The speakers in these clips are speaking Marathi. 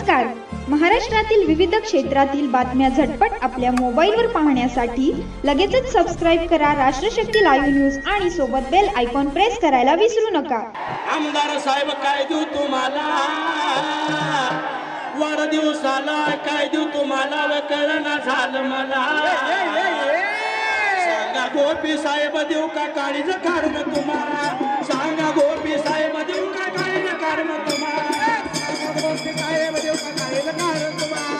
नमस्कार. महाराष्ट्रातील विविध क्षेत्रातील बातम्या झटपट आपल्या मोबाईलवर पाहण्यासाठी लगेचच सबस्क्राइब करा राष्ट्रशक्ती लाईव्ह न्यूज आणि सोबत बेल आयकॉन प्रेस करायला विसरू नका. आमदार साहेब काय देऊ तुम्हाला, वाढदिवसाला काय देऊ तुम्हाला, कळना झालं मला. सांगा गोपी साहेब देऊ का काळीज कारण तुम्हाला, सांगा गोपी साहेब देऊ का काळीज कारण तुम्हाला, गोपी साहेब देऊ का काळीज कारण तुम्हाला,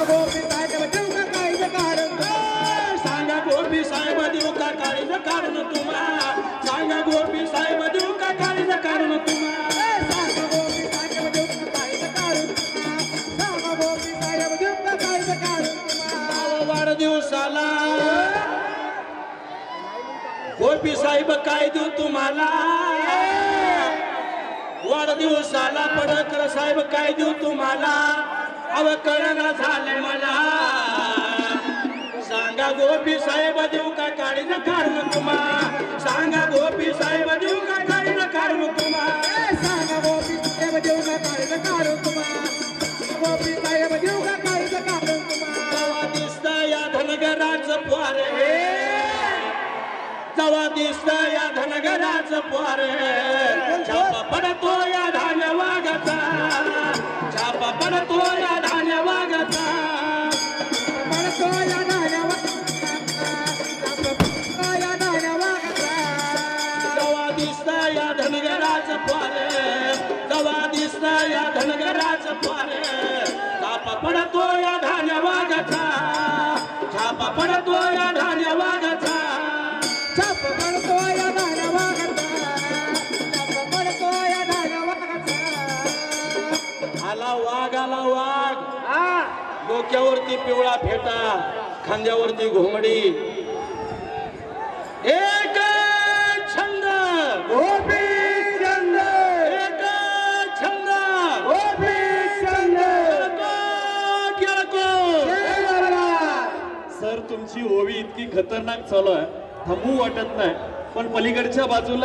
गोपी साहेब देऊ का काळीज कारण तुम्हाला, सांगा गोपी साहेब देऊ का काळीज कारण तुम्हाला, सांगा गोपी साहेब देऊ का काळीज कारण तुम्हाला, सांगा गोपी साहेब देऊ का काळीज कारण तुम्हाला, सांगा गोपी साहेब देऊ का काळीज कारण तुम्हाला. वाढदिवसाला गोपी साहेब काय देऊ तुम्हाला, वाढदिवसाला पडकर साहेब काय देऊ तुम्हाला, अव कळना झालं मला. सांगा गोपी साहेब देऊ का काळीज कारण तुम्हाला, सांगा गोपी साहेब देऊ का काळीज कारण तुम्हाला, सांगा गोपी साहेब देऊ का काळीज कारण तुम्हाला, गोपी साहेब देऊ का काळीज कारण तुम्हाला. दिसतं या धनगराचं पोर, जवा दिसतं या धनगराचं पोर, छापा पडतो या धान्य वागाचा, छापा पडतो या धान्य वागाचा, पडतो या धान्य वागाचा, या धान्य वागाचा. जवा दिसतं या धनगराचं पोर, जवा दिसतं या धनगराचं पोर, छापा पडतो या धान्य वागाचा, छापा पडतो या धान्य वागाचा, छाप पडतो या धान्य वागाचा, छाप पडतो या धान्य वागाचा. आला वाघ, आला वाघ, डोक्यावरती पिवळा फेटा, खांद्यावरती घोंगडी, एक छंद गोपी छंद, एक छंद गोपी छंद. सर, तुमची ओवी इतकी खतरनाक चालू आहे, थांबू वाटत नाही, पण पलीकडच्या बाजूला